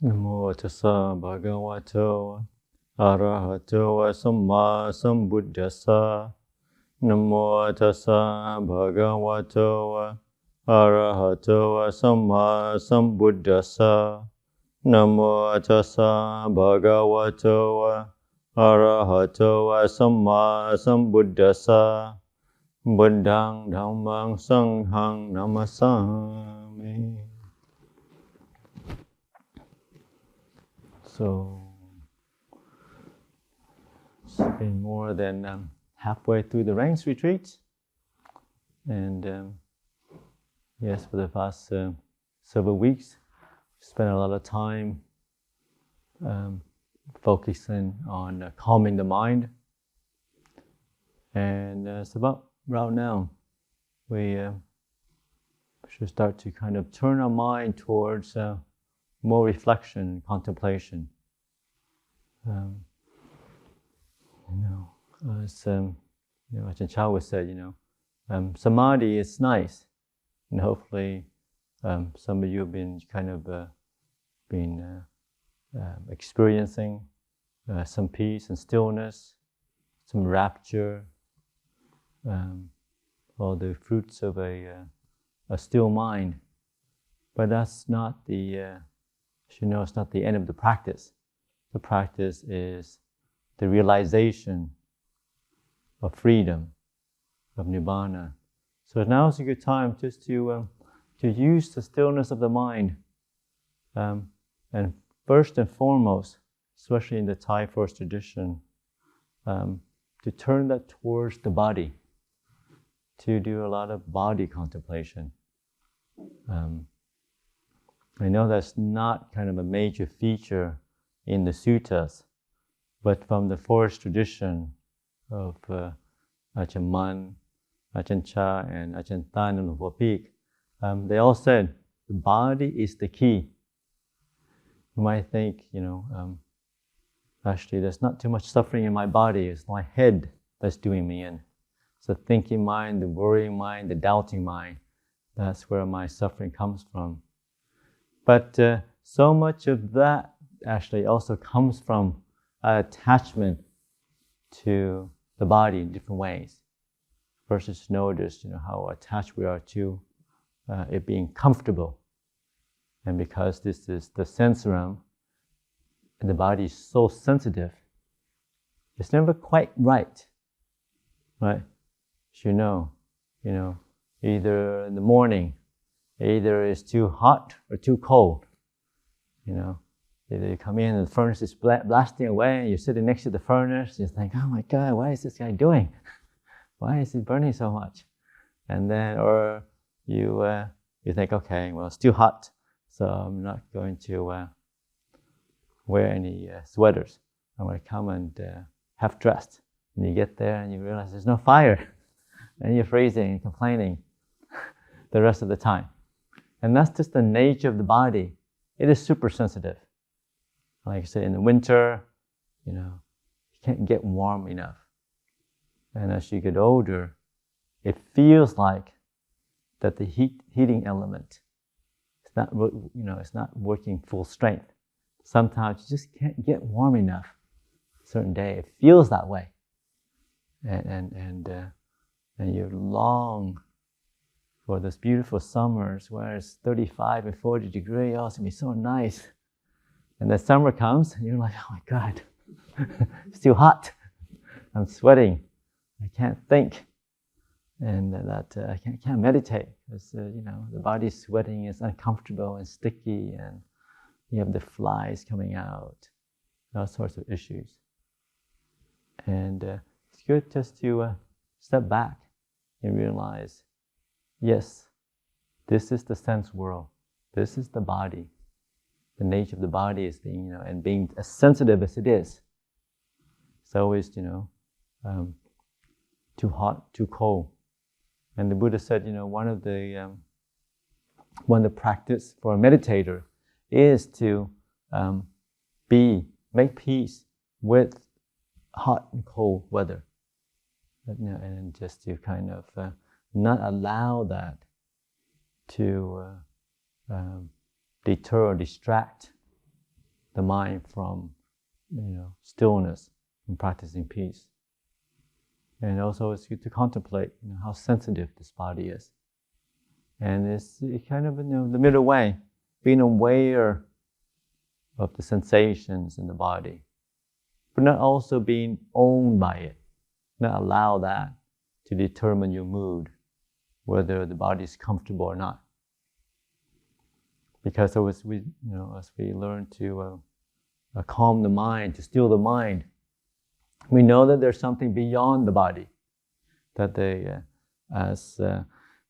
Namo tassa bhagavato arahato samma sambuddhassa. Namo tassa bhagavato arahato samma sambuddhassa. Namo tassa bhagavato arahato samma sambuddhassa. Buddhang dhammang sanghang namasami. So, it's been more than halfway through the Rains retreat, and yes, for the past several weeks, spent a lot of time focusing on calming the mind, and it's about right now we should start to kind of turn our mind towards more reflection and contemplation. As Ajahn Chah would say, samadhi is nice, and hopefully some of you have been kind of experiencing some peace and stillness, some rapture, all the fruits of a still mind. But that's not the it's not the end of the practice. The practice is the realization of freedom, of nibbana. So now is a good time just to use the stillness of the mind, and first and foremost, especially in the Thai forest tradition, to turn that towards the body, to do a lot of body contemplation. I know that's not kind of a major feature in the suttas, but from the forest tradition of Ajahn Mun, Ajahn Chah, and Ajahn Tan and Vopik, they all said the body is the key. You might think, actually there's not too much suffering in my body, it's my head that's doing me in. It's the thinking mind, the worrying mind, the doubting mind. That's where my suffering comes from. But so much of that actually also comes from attachment to the body in different ways. First, just notice, how attached we are to it being comfortable. And because this is the sense realm, and the body is so sensitive, it's never quite right? As you know, either in the morning, either it's too hot or too cold. Either you come in and the furnace is blasting away, and you're sitting next to the furnace, you think, oh my God, what is this guy doing? Why is he burning so much? And then, or you think, okay, well, it's too hot, so I'm not going to wear any sweaters. I'm going to come and half dressed. And you get there and you realize there's no fire, and you're freezing and complaining the rest of the time. And that's just the nature of the body. It is super sensitive. Like I said, in the winter, you can't get warm enough. And as you get older, it feels like that the heating element is not, it's not working full strength. Sometimes you just can't get warm enough. A certain day, it feels that way, and you long for those beautiful summers where it's 35 and 40 degrees. Oh, it's gonna be so nice. And the summer comes, and you're like, oh my God, it's too hot. I'm sweating. I can't think, and I can't meditate because the body's sweating, it's uncomfortable and sticky, and you have the flies coming out, all sorts of issues. And it's good just to step back and realize, yes, this is the sense world. This is the body. The nature of the body is being, and being as sensitive as it is. It's always, too hot, too cold. And the Buddha said, one of the practice for a meditator is to make peace with hot and cold weather, and just to kind of not allow that to deter or distract the mind from stillness, from practicing peace. And also it's good to contemplate how sensitive this body is. And it's kind of the middle way, being aware of the sensations in the body, but not also being owned by it, not allow that to determine your mood, whether the body is comfortable or not. Because as we learn to calm the mind, to still the mind, we know that there's something beyond the body. That as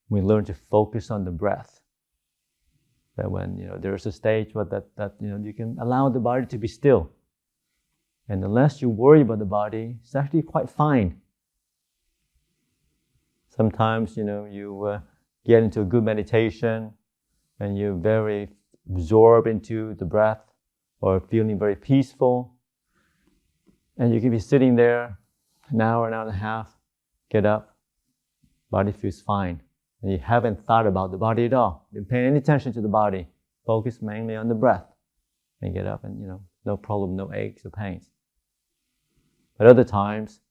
we learn to focus on the breath, that when there's a stage where that you can allow the body to be still, and the less you worry about the body, it's actually quite fine. Sometimes you get into a good meditation, and you're very absorbed into the breath, or feeling very peaceful, and you can be sitting there an hour and a half, get up, body feels fine. And you haven't thought about the body at all. You didn't pay any attention to the body. Focus mainly on the breath. And get up and, no problem, no aches or pains. But other times,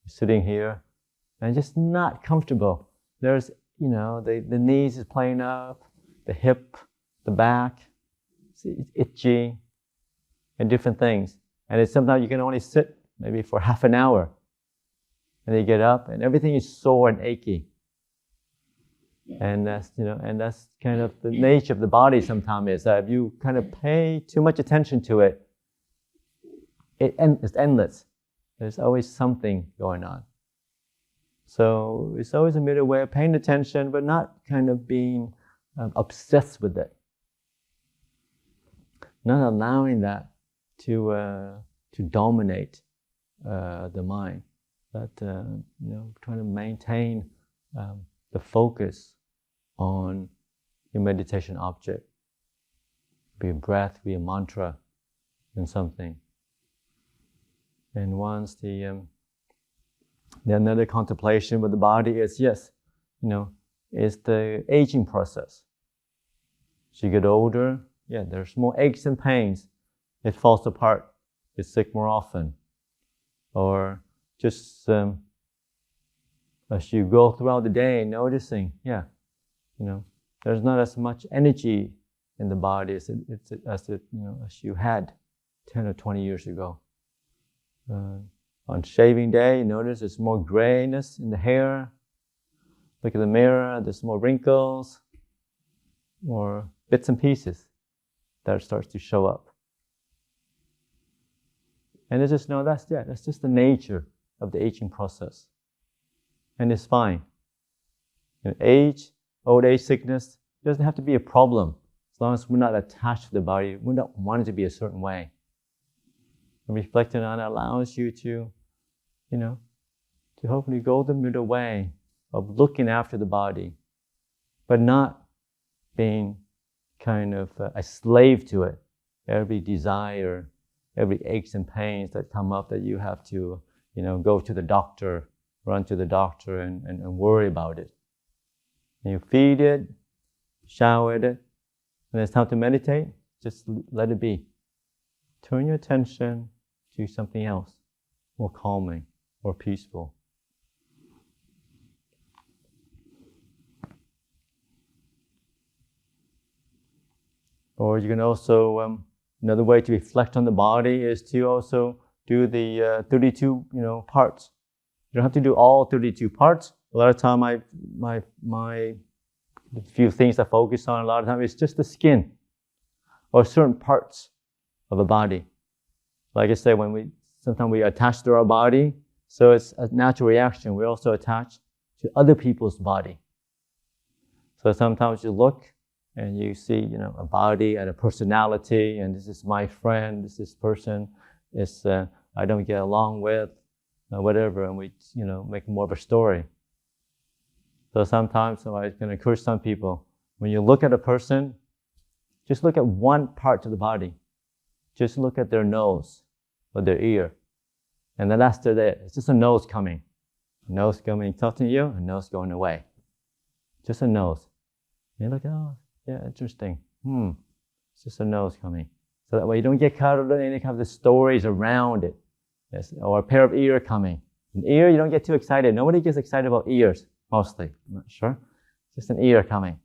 you're sitting here and just not comfortable. There's, the knees is playing up, the hip, the back, it's itchy, and different things. And sometimes you can only sit maybe for half an hour. And you get up and everything is sore and achy. And that's kind of the nature of the body sometimes is that if you kind of pay too much attention to it, it's endless. There's always something going on. So it's always a middle way of paying attention, but not kind of being obsessed with it. Not allowing that to dominate the mind. But trying to maintain the focus on your meditation object. Be a breath, be a mantra, and something. And once the another contemplation with the body is is the aging process. As you get older, there's more aches and pains. It falls apart. You're sick more often. Or just as you go throughout the day, noticing, there's not as much energy in the body as you had 10 or 20 years ago. On shaving day, you notice there's more grayness in the hair. Look at the mirror, there's more wrinkles, more bits and pieces that starts to show up. And just know that's just the nature of the aging process. And it's fine. Old age sickness doesn't have to be a problem as long as we're not attached to the body. We don't want it to be a certain way. And reflecting on it allows you to hopefully go the middle way of looking after the body, but not being kind of a slave to it. Every desire, every aches and pains that come up that you have to, go to the doctor, run to the doctor and worry about it. And you feed it, shower it, and it's time to meditate, just let it be. Turn your attention to something else, more calming, more peaceful. Or you can also, another way to reflect on the body is to also do the 32, parts. You don't have to do all 32 parts. A lot of time, the few things I focus on a lot of time is just the skin or certain parts of the body. Like I said, sometimes we attach to our body, so it's a natural reaction. We also attach to other people's body. So sometimes you look and you see, a body and a personality, and this is my friend, this person is I don't get along with, whatever, and we, make more of a story. So sometimes I can encourage some people, when you look at a person, just look at one part of the body. Just look at their nose or their ear. And then that's it. It's just a nose coming. A nose coming, talking to you, a nose going away. Just a nose. You look, oh, yeah, interesting. It's just a nose coming. So that way you don't get caught up in any kind of the stories around it. Yes. Or a pair of ears coming. An ear, you don't get too excited. Nobody gets excited about ears, mostly. I'm not sure. Just an ear coming.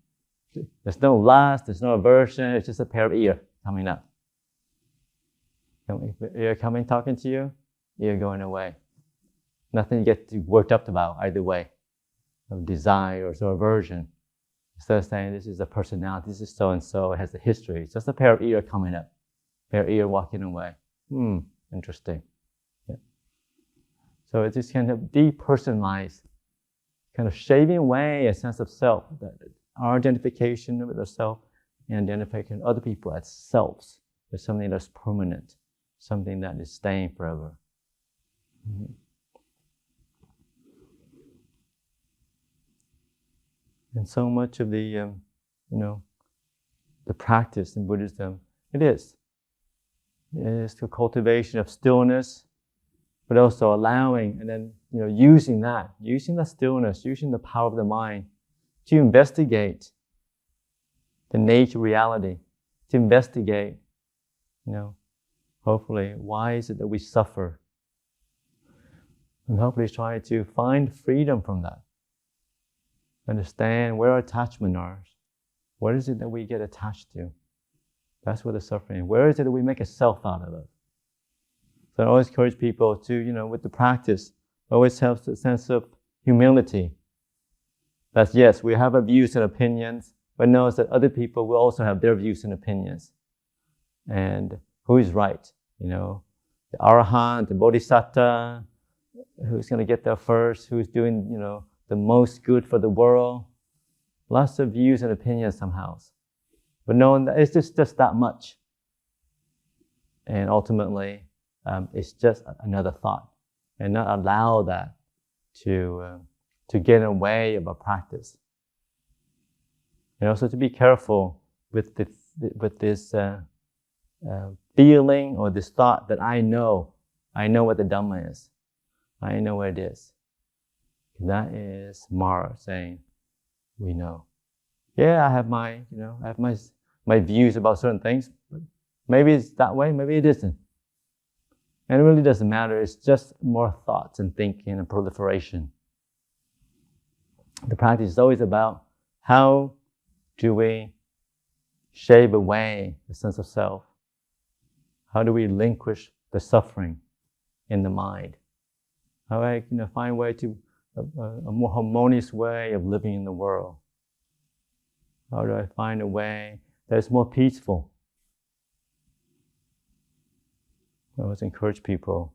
There's no lust, there's no aversion, it's just a pair of ears coming up. Ear coming, talking to you, ear going away. Nothing you get worked up about either way. Of desire or aversion. Instead of saying this is a personality, this is so-and-so, it has a history. It's just a pair of ears coming up. Pair of ears walking away. Interesting. Yeah. So it's this kind of depersonalized, kind of shaving away a sense of self, our identification with ourselves and identification of other people as selves. There's something that's permanent, something that is staying forever. Mm-hmm. And so much of the, the practice in Buddhism, it is the cultivation of stillness, but also allowing and then, using that stillness, using the power of the mind to investigate the nature reality, to investigate, hopefully, why is it that we suffer? And hopefully try to find freedom from that. Understand where our attachments are. What is it that we get attached to? That's where the suffering is. Where is it that we make a self out of it? So I always encourage people to, with the practice, always have a sense of humility. That yes, we have our views and opinions, but knows that other people will also have their views and opinions. And who is right? The Arahant, the Bodhisattva, who's going to get there first, who's doing, the most good for the world. Lots of views and opinions somehow. But knowing that it's just that much. And ultimately, it's just another thought. And not allow that to get in the way of our practice. And also to be careful with this feeling or this thought that I know what the Dhamma is. I know what it is. That is Mara saying, we know. Yeah, I have my views about certain things. But maybe it's that way, maybe it isn't. And it really doesn't matter. It's just more thoughts and thinking and proliferation. The practice is always about how do we shave away the sense of self? How do we relinquish the suffering in the mind? How do I find a way to a more harmonious way of living in the world? How do I find a way that is more peaceful? I always encourage people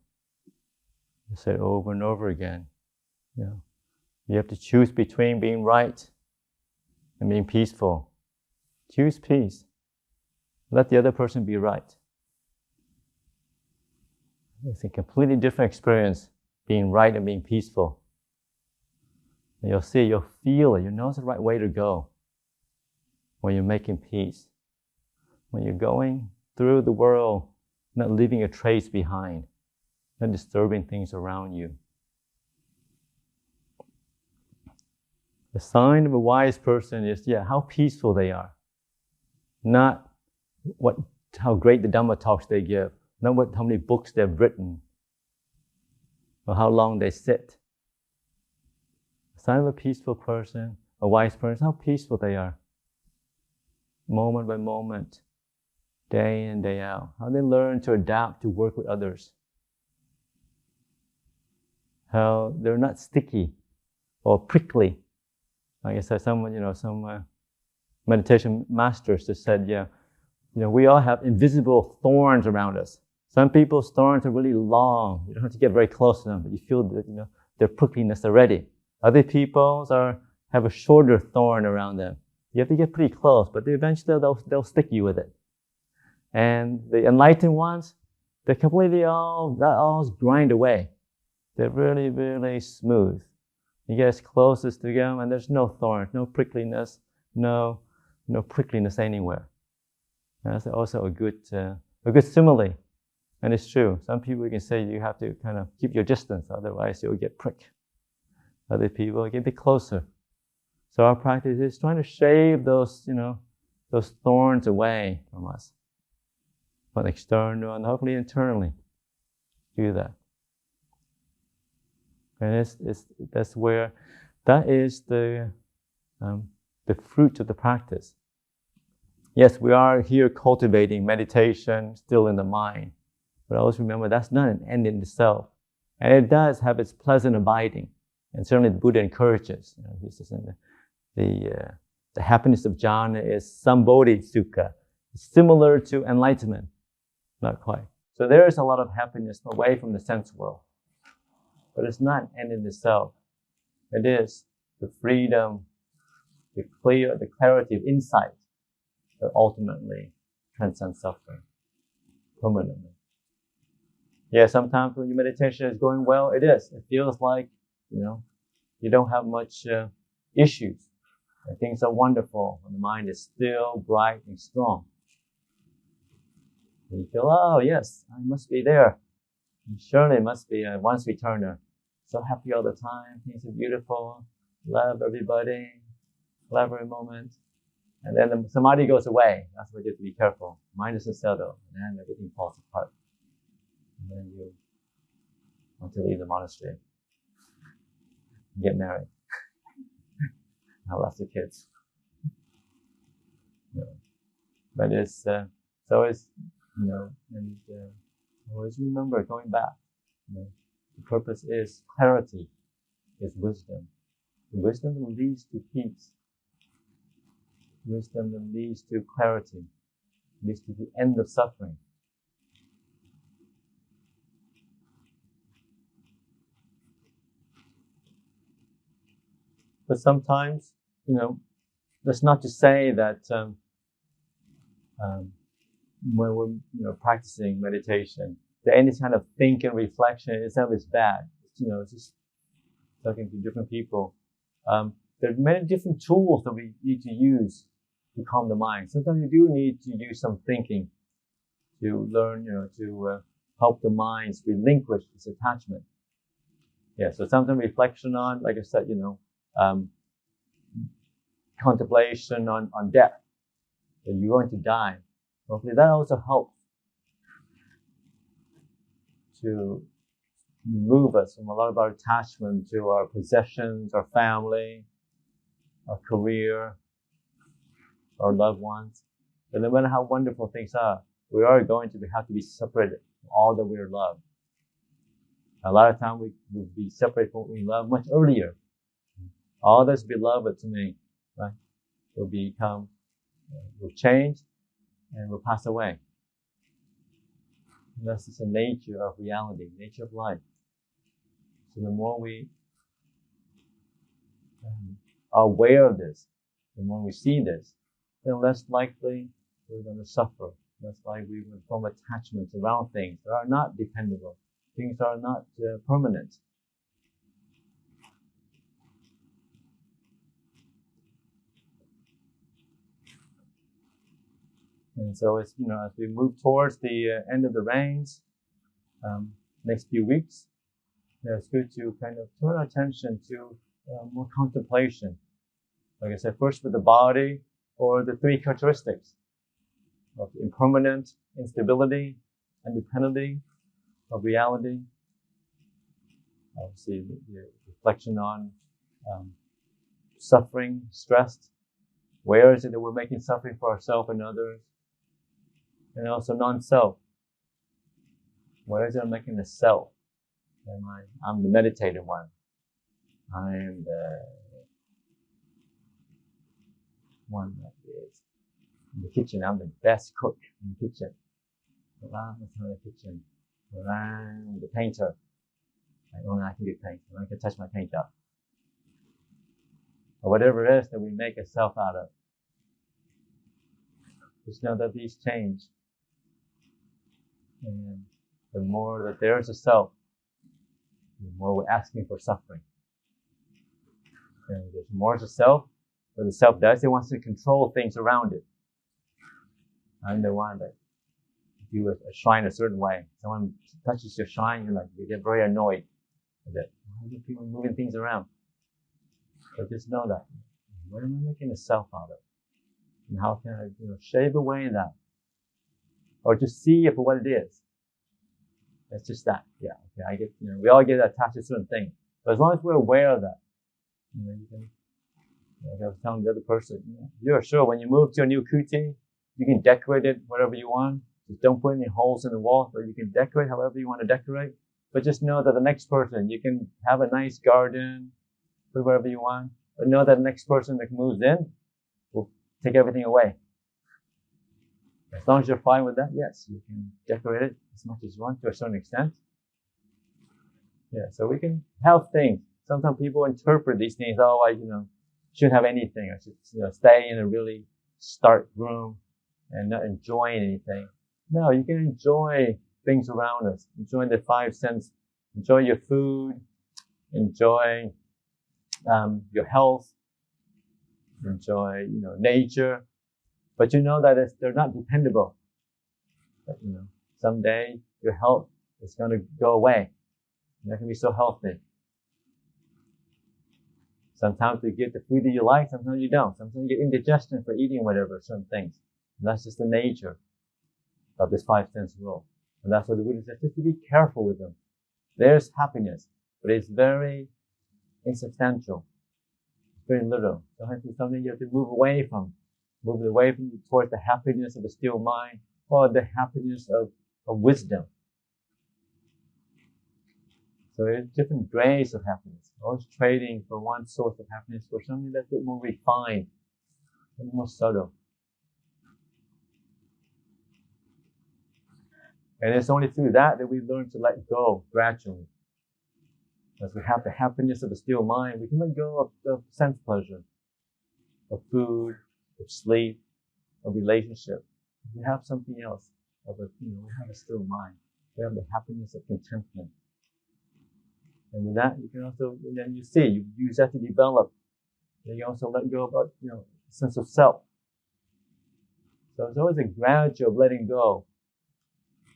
to say it over and over again. You have to choose between being right and being peaceful. Choose peace. Let the other person be right. It's a completely different experience, being right and being peaceful. And you'll see, you'll feel it, you know it's the right way to go when you're making peace. When you're going through the world, not leaving a trace behind, not disturbing things around you. The sign of a wise person is, how peaceful they are. Not how great the Dhamma talks they give, not how many books they've written, or how long they sit. The sign of a peaceful person, a wise person, how peaceful they are. Moment by moment, day in, day out. How they learn to adapt to work with others. How they're not sticky or prickly. Like I said, some meditation masters just said, we all have invisible thorns around us. Some people's thorns are really long. You don't have to get very close to them, but you feel that, their prickliness already. Other people's have a shorter thorn around them. You have to get pretty close, but eventually they'll stick you with it. And the enlightened ones, they're completely all grind away. They're really, really smooth. You get as close as to them, and there's no thorns, no prickliness, no prickliness anywhere. That's also a good simile. And it's true. Some people can say you have to kind of keep your distance, otherwise you'll get pricked. Other people get a bit closer. So our practice is trying to shave those thorns away from us. but external and hopefully internally. Do that. And that is the fruit of the practice. Yes, we are here cultivating meditation still in the mind, but always remember that's not an end in itself. And it does have its pleasant abiding. And certainly the Buddha encourages. This is in the happiness of jhana is sambodhi sukha, similar to enlightenment. Not quite. So there is a lot of happiness away from the sense world. But it's not an end in itself. It is the freedom, the clarity of insight that ultimately transcends suffering permanently. Yeah, sometimes when your meditation is going well, it is. It feels like, you don't have much issues. And things are wonderful when the mind is still bright and strong. And you feel, oh yes, I must be there. And surely it must be a once returner. So happy all the time. Things are beautiful. Love everybody. Love every moment. And then the samadhi goes away. That's why you have to be careful. Mind doesn't settle. And then everything falls apart. And then you want to leave the monastery. Get married. Have lots of kids. But it's, and always remember going back. The purpose is clarity, is wisdom. Wisdom that leads to peace. Wisdom that leads to clarity, leads to the end of suffering. But sometimes, that's not to say that when we're practicing meditation, that any kind of think and reflection itself is bad. It's just talking to different people. There are many different tools that we need to use to calm the mind. Sometimes you do need to use some thinking to learn, to help the mind relinquish its attachment. Yeah, so sometimes reflection on, like I said, contemplation on death, that you're going to die. Hopefully that also helps to remove us from a lot of our attachment to our possessions, our family, our career, our loved ones. And no matter how wonderful things are, we are going to have to be separated from all that we love. A lot of times we will be separated from what we love much earlier. All that's beloved to me, right, will change and will pass away. And that's just the nature of reality, nature of life. So the more we are aware of this, the more we see this, then less likely we're going to suffer. Less likely we will form attachments around things that are not dependable. Things are not permanent. And so it's, as we move towards the end of the rains, next few weeks, it's good to kind of turn our attention to more contemplation. Like I said, first with the body, or the three characteristics of impermanent, instability, and dependability of reality. Obviously, the reflection on suffering, stress. Where is it that we're making suffering for ourselves and others? And also non-self. Where is it I'm making the self? I'm the meditative one. I am the one that is in the kitchen. I'm the best cook in the kitchen. I'm the kitchen. I'm the painter. Only I can do paint. I can touch my paint up. Or whatever it is that we make a self out of. Just know that these change. And the more that there is a self, the more we're asking for suffering. And there's more as a self. What the self does, it wants to control things around it. I'm the one that do a shrine a certain way. Someone touches your shrine, you get very annoyed with it. Why are people moving things around? But just know that. What am I making a self out of? And how can I, shave away that? or just see it for what it is. It's just that. Yeah, okay, I get, we all get attached to certain things. But as long as we're aware of that, you can, like I was telling the other person, you're sure when you move to a new kuti, you can decorate it whatever you want. Just don't put any holes in the wall, but you can decorate however you want to decorate. But just know that the next person, you can have a nice garden, put whatever you want, but know that the next person that moves in will take everything away. As long as you're fine with that, yes, you can decorate it as much as you want to a certain extent. Yeah, so we can have things. Sometimes people interpret these things, I shouldn't have anything. I should stay in a really stark room and not enjoy anything. No, you can enjoy things around us. Enjoy the 5 senses. Enjoy your food. Enjoy your health. Enjoy, nature. But you know that they're not dependable. But, someday your health is going to go away. You're not going to be so healthy. Sometimes you get the food that you like, sometimes you don't. Sometimes you get indigestion for eating whatever, certain things. And that's just the nature of this 5 sense rule. And that's what the Buddha says, just to be careful with them. There's happiness, but it's very insubstantial. Very little. Sometimes it's something you have to move away from towards the happiness of the still mind, or the happiness of wisdom. So there's different grades of happiness. Always trading for one source of happiness for something that's a bit more refined, a bit more subtle. And it's only through that we learn to let go gradually. As we have the happiness of the still mind, we can let go of sense pleasure, of food, of sleep, of relationship. We have something else. We have a still mind. We have the happiness of contentment. And with that, you can also, and then you use that to develop. And you also let go about, sense of self. So it's always a gradual letting go,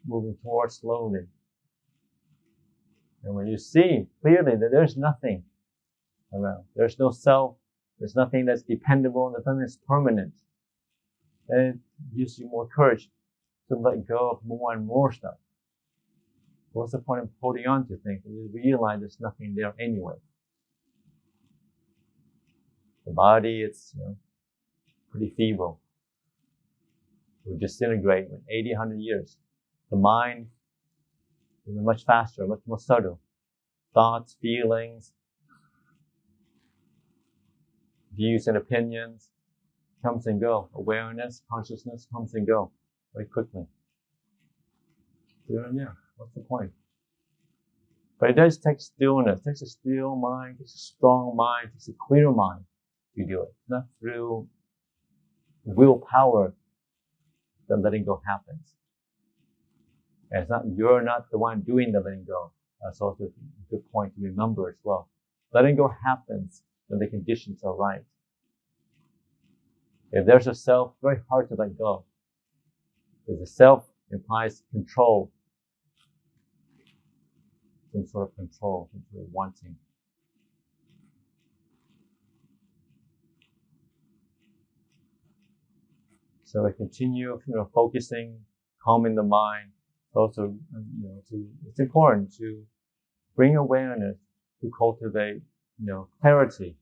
moving towards slowly. And when you see clearly that there's nothing around, there's no self, there's nothing that's dependable, nothing that's permanent, then it gives you more courage to let go of more and more stuff. What's the point of holding on to things when you realize there's nothing there anyway? The body, it's pretty feeble. It will disintegrate in 80, 100 years. The mind is much faster, much more subtle. Thoughts, feelings, views and opinions comes and go. Awareness, consciousness comes and go very quickly. So, what's the point? But it does take stillness. It takes a still mind, it takes a strong mind, it takes a clear mind to do it. Not through willpower that letting go happens. And you're not the one doing the letting go. That's also a good point to remember as well. Letting go happens when the conditions are right. If there's a self, very hard to let go. Because the self implies control. Some sort of control, some sort of wanting. So we continue, focusing, calming the mind. Also, it's important to bring awareness to cultivate, clarity.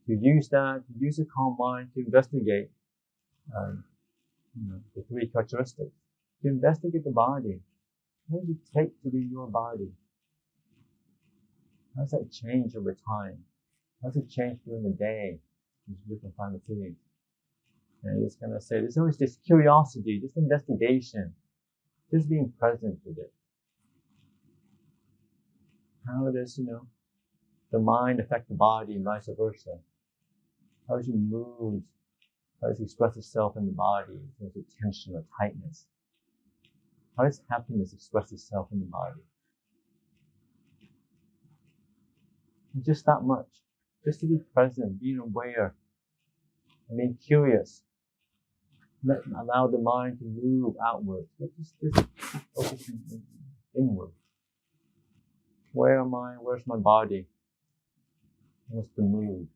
To use a calm mind to investigate, the 3 characteristics. To investigate the body. What does it take to be your body? How does that change over time? How does it change during the day? There's different kinds of things. And it's going to say, there's always this curiosity, this investigation, just being present with it. How does, the mind affect the body and vice versa? How does it move? How does it express itself in the body in terms of tension or tightness? How does happiness express itself in the body? And just that much. Just to be present, being aware, and being curious. Allow the mind to move outward. Just focusing inward. Where am I? Where's my body? What's the mood?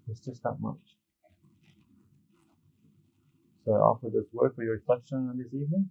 It's just that much. So I offer this word for your reflection on this evening.